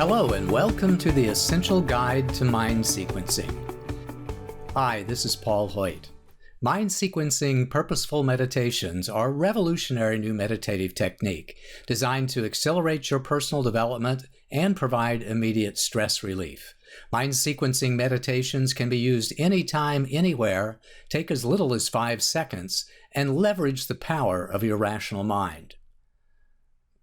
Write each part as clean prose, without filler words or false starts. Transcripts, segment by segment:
Hello and welcome to the Essential Guide to Mind Sequencing. Hi, this is Paul Hoyt. Mind sequencing purposeful meditations are a revolutionary new meditative technique designed to accelerate your personal development and provide immediate stress relief. Mind sequencing meditations can be used anytime, anywhere, take as little as 5 seconds, and leverage the power of your rational mind.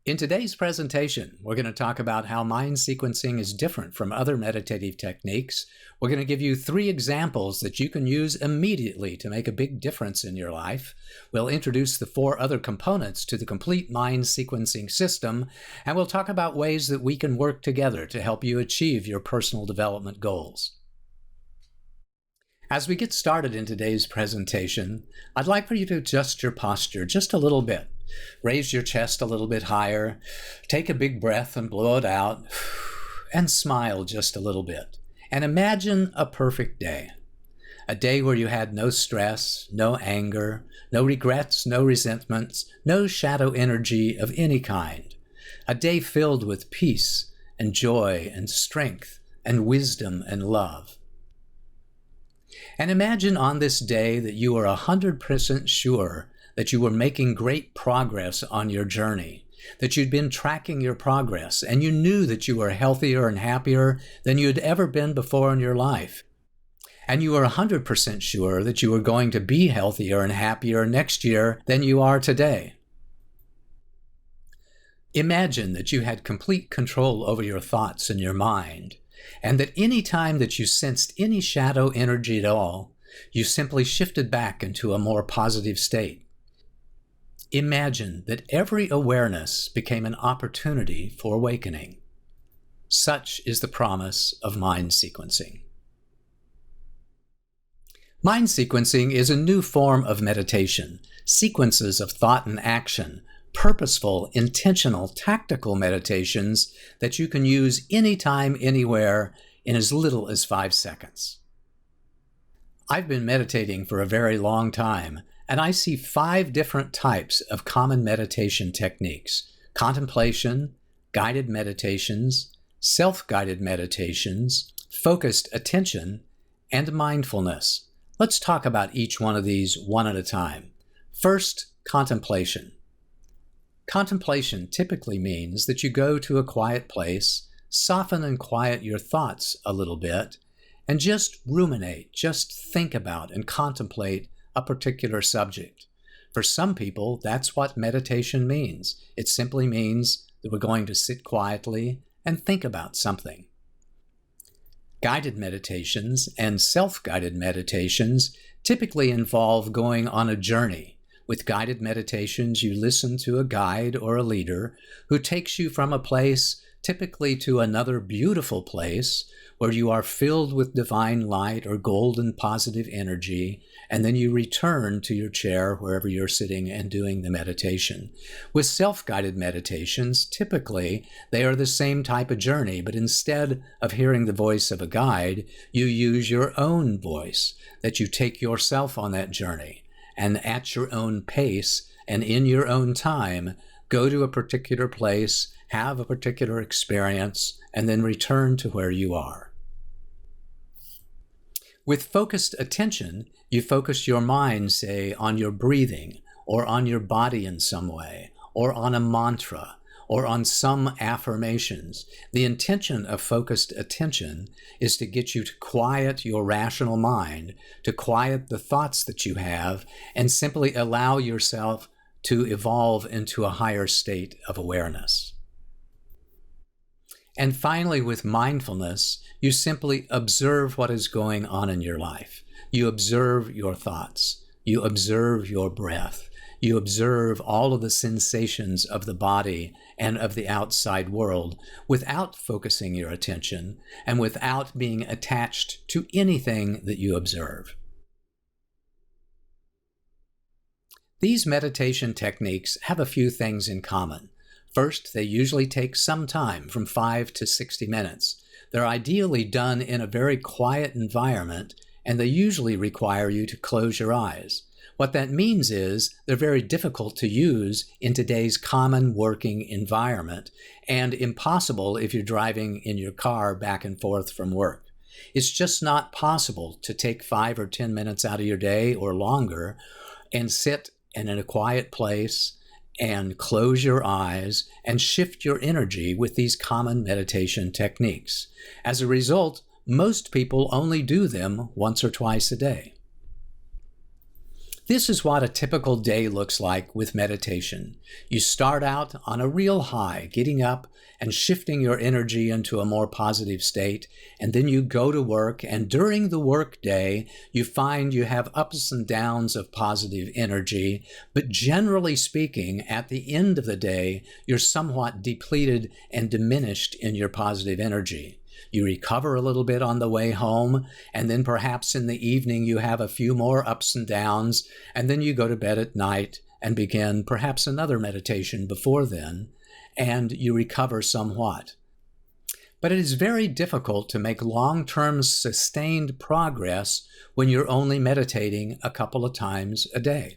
In today's presentation, we're going to talk about how mind sequencing is different from other meditative techniques. We're going to give you 3 examples that you can use immediately to make a big difference in your life. We'll introduce the 4 other components to the complete mind sequencing system, and we'll talk about ways that we can work together to help you achieve your personal development goals. As we get started in today's presentation, I'd like for you to adjust your posture just a little bit. Raise your chest a little bit higher, take a big breath and blow it out, and smile just a little bit. And imagine a perfect day. A day where you had no stress, no anger, no regrets, no resentments, no shadow energy of any kind. A day filled with peace and joy and strength and wisdom and love. And imagine on this day that you are 100% sure that you were making great progress on your journey, that you'd been tracking your progress, and you knew that you were healthier and happier than you'd ever been before in your life. And you were 100% sure that you were going to be healthier and happier next year than you are today. Imagine that you had complete control over your thoughts and your mind, and that any time that you sensed any shadow energy at all, you simply shifted back into a more positive state. Imagine that every awareness became an opportunity for awakening. Such is the promise of mind sequencing. Mind sequencing is a new form of meditation, sequences of thought and action, purposeful, intentional, tactical meditations that you can use anytime, anywhere, in as little as 5 seconds. I've been meditating for a very long time, and I see 5 different types of common meditation techniques: contemplation, guided meditations, self-guided meditations, focused attention, and mindfulness. Let's talk about each one of these one at a time. First, contemplation. Contemplation typically means that you go to a quiet place, soften and quiet your thoughts a little bit, and just ruminate, just think about and contemplate a particular subject. For some people, that's what meditation means. It simply means that we're going to sit quietly and think about something. Guided meditations and self-guided meditations typically involve going on a journey. With guided meditations, you listen to a guide or a leader who takes you from a place typically to another beautiful place where you are filled with divine light or golden positive energy, and then you return to your chair wherever you're sitting and doing the meditation. With self-guided meditations, typically they are the same type of journey, but instead of hearing the voice of a guide, you use your own voice, that you take yourself on that journey, and at your own pace and in your own time, go to a particular place, have a particular experience, and then return to where you are. With focused attention, you focus your mind, say, on your breathing, or on your body in some way, or on a mantra, or on some affirmations. The intention of focused attention is to get you to quiet your rational mind, to quiet the thoughts that you have, and simply allow yourself to evolve into a higher state of awareness. And finally, with mindfulness, you simply observe what is going on in your life. You observe your thoughts. You observe your breath. You observe all of the sensations of the body and of the outside world without focusing your attention and without being attached to anything that you observe. These meditation techniques have a few things in common. First, they usually take some time, from 5 to 60 minutes. They're ideally done in a very quiet environment, and they usually require you to close your eyes. What that means is they're very difficult to use in today's common working environment and impossible if you're driving in your car back and forth from work. It's just not possible to take 5 or 10 minutes out of your day or longer and sit in a quiet place and close your eyes and shift your energy with these common meditation techniques. As a result, most people only do them once or twice a day. This is what a typical day looks like with meditation. You start out on a real high, getting up and shifting your energy into a more positive state, and then you go to work, and during the work day, you find you have ups and downs of positive energy, but generally speaking, at the end of the day, you're somewhat depleted and diminished in your positive energy. You recover a little bit on the way home, and then perhaps in the evening you have a few more ups and downs, and then you go to bed at night and begin perhaps another meditation before then, and you recover somewhat. But it is very difficult to make long-term sustained progress when you're only meditating a couple of times a day.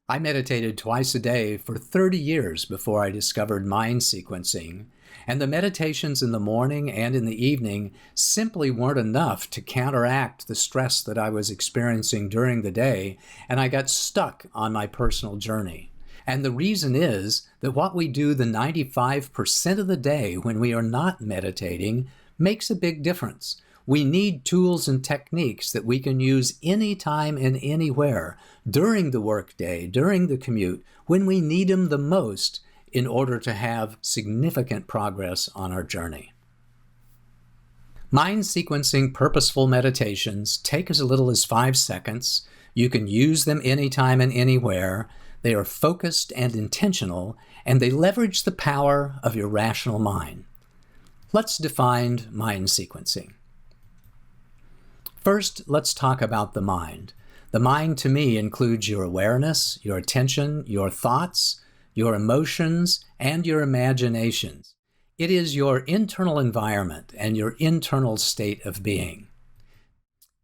I meditated twice a day for 30 years before I discovered mind sequencing, and the meditations in the morning and in the evening simply weren't enough to counteract the stress that I was experiencing during the day, and I got stuck on my personal journey. And the reason is that what we do the 95% of the day when we are not meditating makes a big difference. We need tools and techniques that we can use anytime and anywhere, during the workday, during the commute, when we need them the most, in order to have significant progress on our journey. Mind sequencing purposeful meditations take as little as 5 seconds. You can use them anytime and anywhere. They are focused and intentional, and they leverage the power of your rational mind. Let's define mind sequencing. First, let's talk about the mind. The mind, to me, includes your awareness, your attention, your thoughts, your emotions, and your imaginations. It is your internal environment and your internal state of being.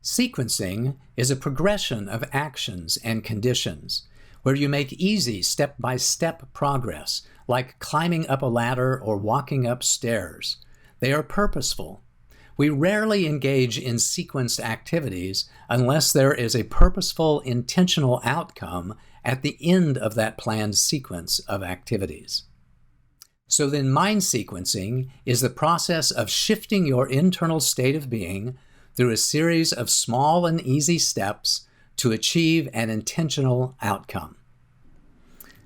Sequencing is a progression of actions and conditions where you make easy step-by-step progress, like climbing up a ladder or walking up stairs. They are purposeful. We rarely engage in sequenced activities unless there is a purposeful, intentional outcome at the end of that planned sequence of activities. So then mind sequencing is the process of shifting your internal state of being through a series of small and easy steps to achieve an intentional outcome.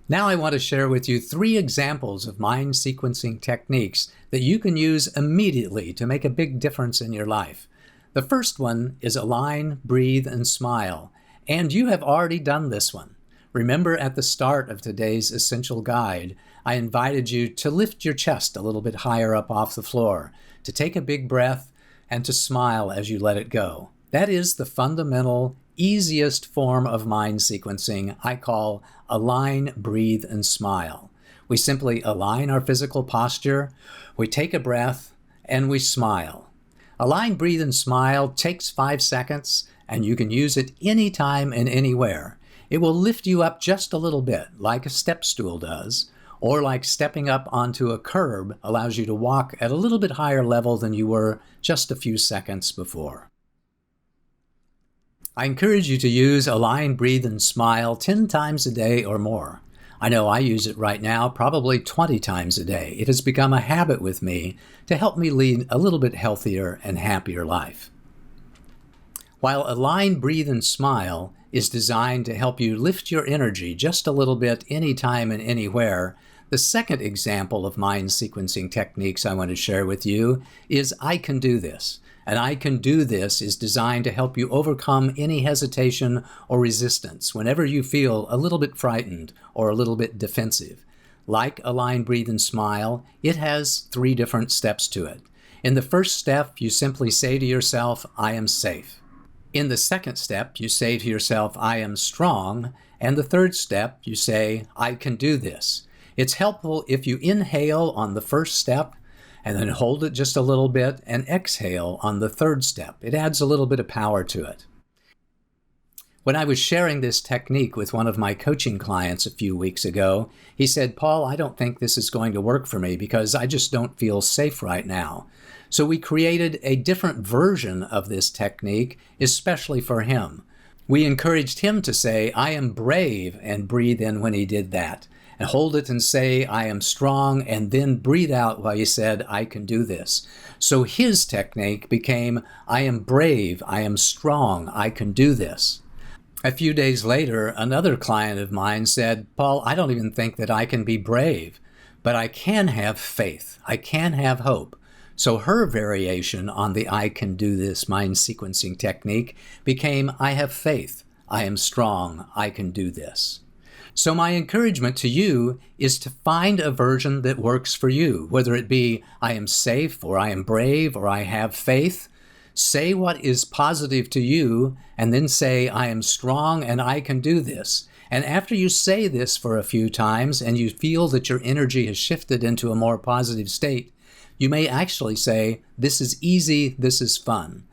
Now I want to share with you 3 examples of mind sequencing techniques that you can use immediately to make a big difference in your life. The first one is align, breathe, and smile, and you have already done this one. Remember at the start of today's essential guide, I invited you to lift your chest a little bit higher up off the floor, to take a big breath, and to smile as you let it go. That is the fundamental, easiest form of mind sequencing I call align, breathe, and smile. We simply align our physical posture, we take a breath, and we smile. Align, breathe, and smile takes 5 seconds, and you can use it anytime and anywhere. It will lift you up just a little bit, like a step stool does, or like stepping up onto a curb allows you to walk at a little bit higher level than you were just a few seconds before. I encourage you to use align, breathe, and smile 10 times a day or more. I know I use it right now probably 20 times a day. It has become a habit with me to help me lead a little bit healthier and happier life. While align, breathe, and smile is designed to help you lift your energy just a little bit anytime and anywhere, the second example of mind sequencing techniques I want to share with you is I can do this. And I can do this is designed to help you overcome any hesitation or resistance whenever you feel a little bit frightened or a little bit defensive. Like align, breathe, and smile, it has 3 different steps to it. In the first step, you simply say to yourself, I am safe. In the second step, you say to yourself, I am strong. And the third step, you say, I can do this. It's helpful if you inhale on the first step and then hold it just a little bit and exhale on the third step. It adds a little bit of power to it. When I was sharing this technique with one of my coaching clients a few weeks ago, he said, "Paul, I don't think this is going to work for me because I just don't feel safe right now." So we created a different version of this technique, especially for him. We encouraged him to say, "I am brave," and breathe in when he did that. And hold it and say, "I am strong," and then breathe out while he said, "I can do this." So his technique became, "I am brave, I am strong, I can do this." A few days later, another client of mine said, "Paul, I don't even think that I can be brave, but I can have faith. I can have hope." So her variation on the "I can do this" mind sequencing technique became, "I have faith. I am strong. I can do this." So my encouragement to you is to find a version that works for you, whether it be "I am safe," or "I am brave," or "I have faith." Say what is positive to you, and then say, "I am strong and I can do this." And after you say this for a few times and you feel that your energy has shifted into a more positive state, you may actually say, "This is easy, this is fun."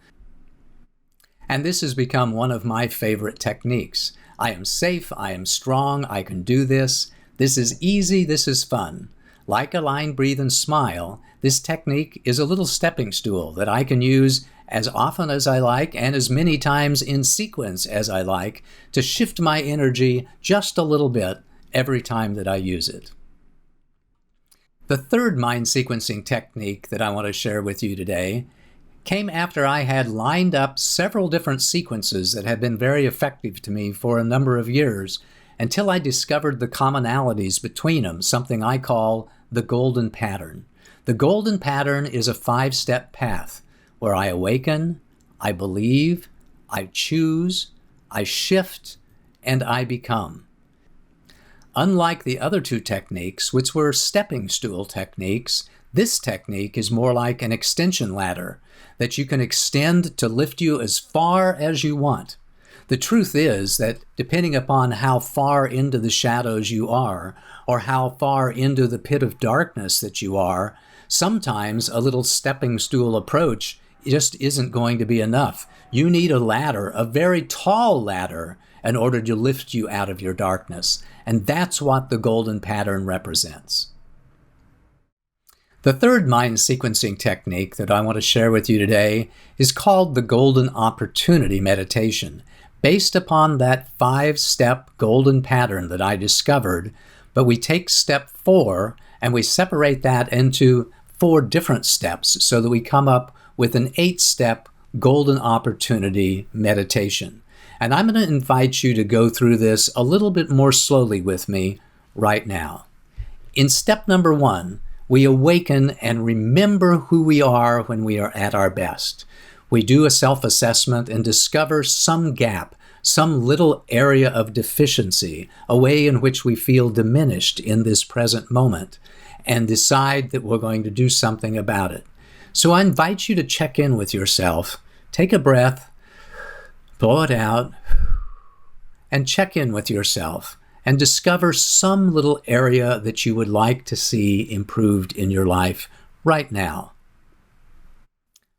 And this has become one of my favorite techniques. I am safe, I am strong, I can do this. This is easy, this is fun. Like Align, Breathe, and Smile, this technique is a little stepping stool that I can use as often as I like and as many times in sequence as I like to shift my energy just a little bit every time that I use it. The third mind sequencing technique that I want to share with you today came after I had lined up several different sequences that had been very effective to me for a number of years until I discovered the commonalities between them, something I call the golden pattern. The golden pattern is a 5-step path where I awaken, I believe, I choose, I shift, and I become. Unlike the other two techniques, which were stepping stool techniques, this technique is more like an extension ladder that you can extend to lift you as far as you want. The truth is that depending upon how far into the shadows you are, or how far into the pit of darkness that you are, sometimes a little stepping stool approach just isn't going to be enough. You need a ladder, a very tall ladder, in order to lift you out of your darkness. And that's what the golden pattern represents. The third mind sequencing technique that I want to share with you today is called the Golden Opportunity Meditation, based upon that 5-step golden pattern that I discovered, but we take step 4 and we separate that into 4 different steps so that we come up with an 8-step golden opportunity meditation. And I'm going to invite you to go through this a little bit more slowly with me right now. In step number 1, we awaken and remember who we are when we are at our best. We do a self-assessment and discover some gap, some little area of deficiency, a way in which we feel diminished in this present moment, and decide that we're going to do something about it. So I invite you to check in with yourself, take a breath, blow it out, and check in with yourself and discover some little area that you would like to see improved in your life right now.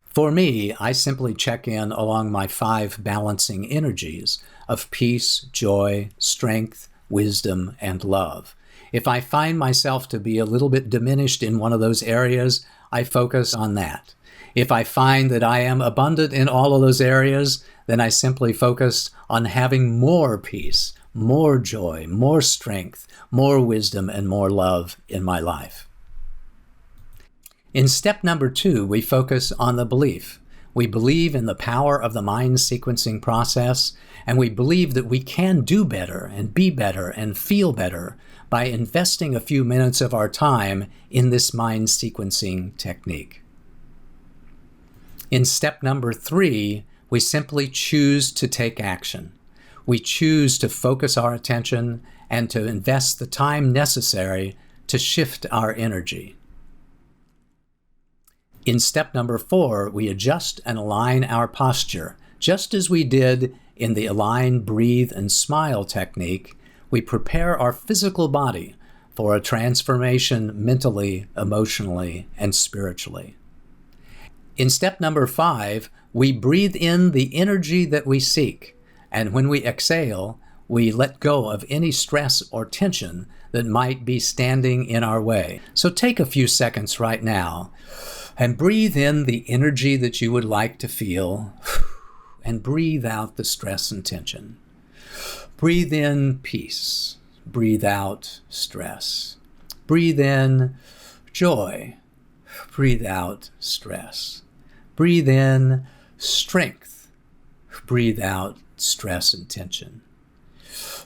For me, I simply check in along my 5 balancing energies of peace, joy, strength, wisdom, and love. If I find myself to be a little bit diminished in one of those areas, I focus on that. If I find that I am abundant in all of those areas, then I simply focus on having more peace, more joy, more strength, more wisdom, and more love in my life. In step number 2, we focus on the belief. We believe in the power of the mind sequencing process, and we believe that we can do better and be better and feel better by investing a few minutes of our time in this mind sequencing technique. In step number 3, we simply choose to take action. We choose to focus our attention and to invest the time necessary to shift our energy. In step number 4, we adjust and align our posture. Just as we did in the Align, Breathe, and Smile technique, we prepare our physical body for a transformation mentally, emotionally, and spiritually. In step number 5, we breathe in the energy that we seek, And when we exhale, we let go of any stress or tension that might be standing in our way. So take a few seconds right now and breathe in the energy that you would like to feel, and breathe out the stress and tension. Breathe in peace. Breathe out stress. Breathe in joy. Breathe out stress. Breathe in strength. Breathe out stress and tension.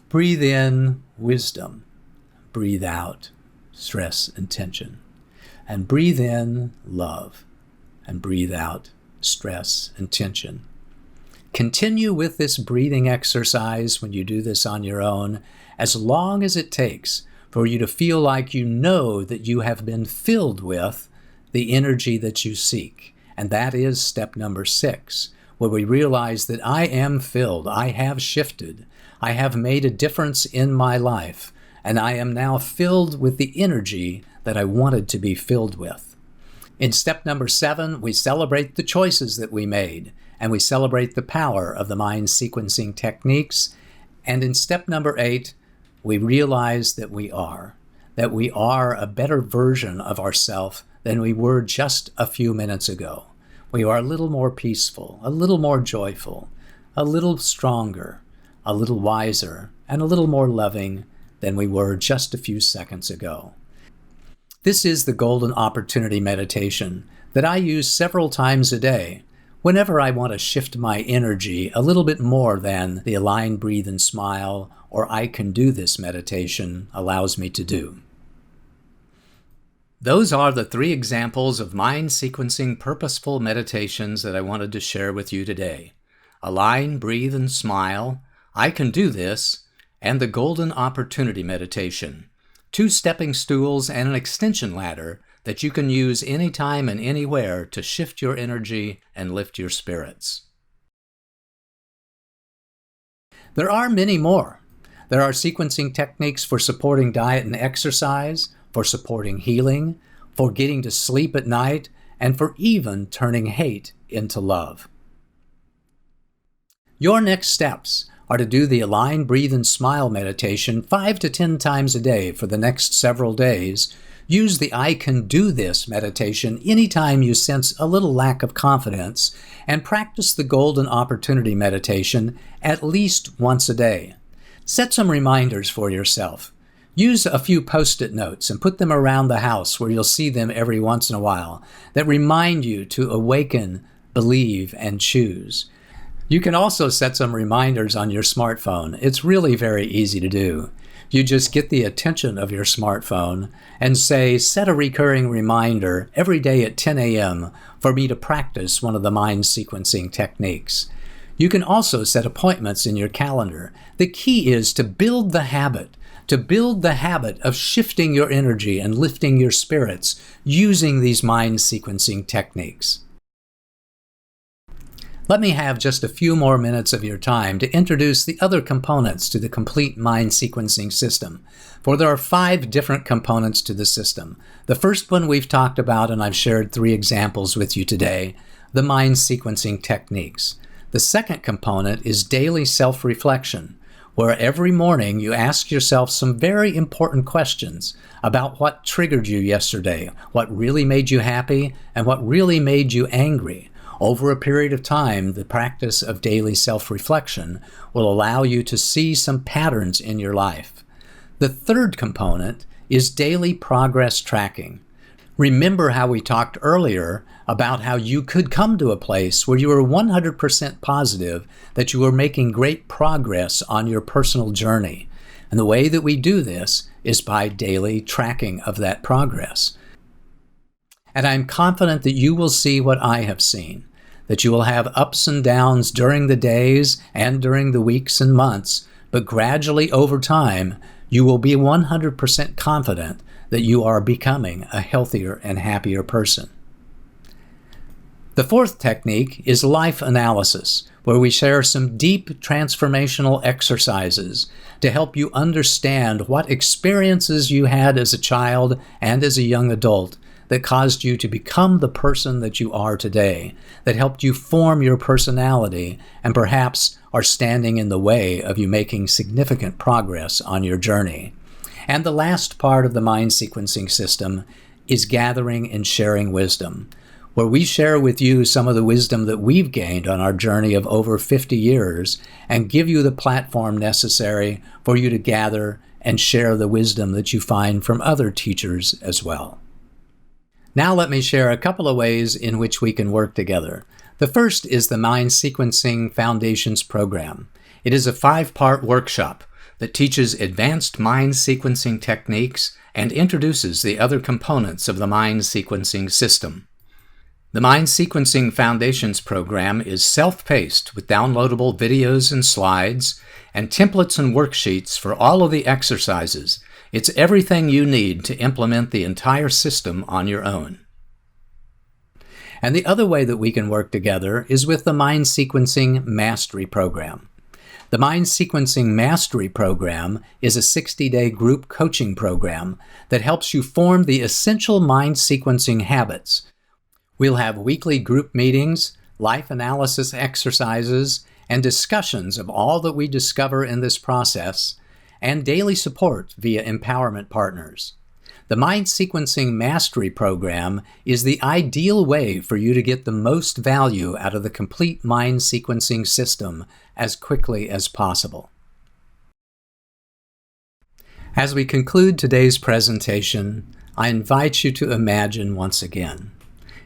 Breathe in wisdom. Breathe out stress and tension. And breathe in love. And breathe out stress and tension. Continue with this breathing exercise when you do this on your own, as long as it takes for you to feel like you know that you have been filled with the energy that you seek. And that is step number 6, where we realize that I am filled, I have shifted, I have made a difference in my life, and I am now filled with the energy that I wanted to be filled with. In step number 7, we celebrate the choices that we made, and we celebrate the power of the mind sequencing techniques. And in step number 8, we realize that we are a better version of ourselves than we were just a few minutes ago. We are a little more peaceful, a little more joyful, a little stronger, a little wiser, and a little more loving than we were just a few seconds ago. This is the Golden Opportunity Meditation that I use several times a day whenever I want to shift my energy a little bit more than the Align, Breathe, and Smile or I Can Do This meditation allows me to do. Those are the 3 examples of mind sequencing purposeful meditations that I wanted to share with you today. Align, Breathe, and Smile, I Can Do This, and the Golden Opportunity Meditation. 2 stepping stools and an extension ladder that you can use anytime and anywhere to shift your energy and lift your spirits. There are many more. There are sequencing techniques for supporting diet and exercise, for supporting healing, for getting to sleep at night, and for even turning hate into love. Your next steps are to do the Align, Breathe, and Smile meditation 5 to 10 times a day for the next several days. Use the I Can Do This meditation anytime you sense a little lack of confidence, and practice the Golden Opportunity Meditation at least once a day. Set some reminders for yourself. Use a few Post-it notes and put them around the house where you'll see them every once in a while that remind you to awaken, believe, and choose. You can also set some reminders on your smartphone. It's really very easy to do. You just get the attention of your smartphone and say, set a recurring reminder every day at 10 a.m. for me to practice one of the mind sequencing techniques. You can also set appointments in your calendar. The key is to build the habit of shifting your energy and lifting your spirits using these mind sequencing techniques. Let me have just a few more minutes of your time to introduce the other components to the complete mind sequencing system, for there are 5 different components to the system. The first one we've talked about, and I've shared 3 examples with you today, the mind sequencing techniques. The second component is daily self-reflection, where every morning you ask yourself some very important questions about what triggered you yesterday, what really made you happy, and what really made you angry. Over a period of time, the practice of daily self-reflection will allow you to see some patterns in your life. The third component is daily progress tracking. Remember how we talked earlier about how you could come to a place where you are 100% positive that you are making great progress on your personal journey. And the way that we do this is by daily tracking of that progress. And I'm confident that you will see what I have seen, that you will have ups and downs during the days and during the weeks and months, but gradually over time, you will be 100% confident that you are becoming a healthier and happier person. The fourth technique is life analysis, where we share some deep transformational exercises to help you understand what experiences you had as a child and as a young adult that caused you to become the person that you are today, that helped you form your personality and perhaps are standing in the way of you making significant progress on your journey. And the last part of the mind sequencing system is gathering and sharing wisdom, where we share with you some of the wisdom that we've gained on our journey of over 50 years and give you the platform necessary for you to gather and share the wisdom that you find from other teachers as well. Now let me share a couple of ways in which we can work together. The first is the Mind Sequencing Foundations program. It is a 5-part workshop that teaches advanced mind sequencing techniques and introduces the other components of the mind sequencing system. The Mind Sequencing Foundations program is self-paced with downloadable videos and slides and templates and worksheets for all of the exercises. It's everything you need to implement the entire system on your own. And the other way that we can work together is with the Mind Sequencing Mastery program. The Mind Sequencing Mastery program is a 60-day group coaching program that helps you form the essential mind sequencing habits. We'll have weekly group meetings, life analysis exercises, and discussions of all that we discover in this process, and daily support via empowerment partners. The Mind Sequencing Mastery program is the ideal way for you to get the most value out of the complete mind sequencing system as quickly as possible. As we conclude today's presentation, I invite you to imagine once again.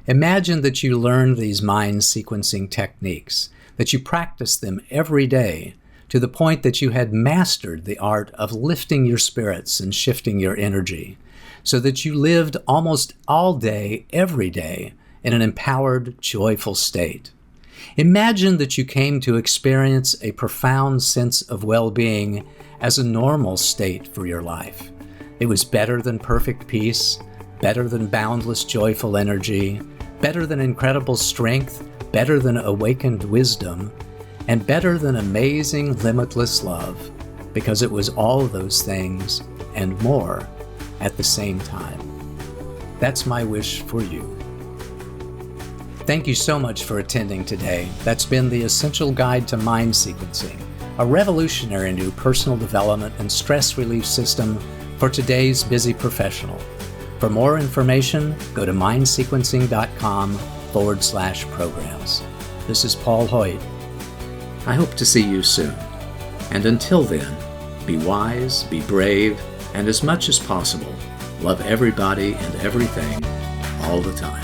Imagine that you learn these mind sequencing techniques, that you practice them every day to the point that you had mastered the art of lifting your spirits and shifting your energy, so that you lived almost all day, every day, in an empowered, joyful state. Imagine that you came to experience a profound sense of well-being as a normal state for your life. It was better than perfect peace, better than boundless joyful energy, better than incredible strength, better than awakened wisdom, and better than amazing, limitless love, because it was all those things and more at the same time. That's my wish for you. Thank you so much for attending today. That's been the Essential Guide to Mind Sequencing, a revolutionary new personal development and stress relief system for today's busy professional. For more information, go to mindsequencing.com/programs. This is Paul Hoyt. I hope to see you soon. And until then, be wise, be brave, and as much as possible, love everybody and everything all the time.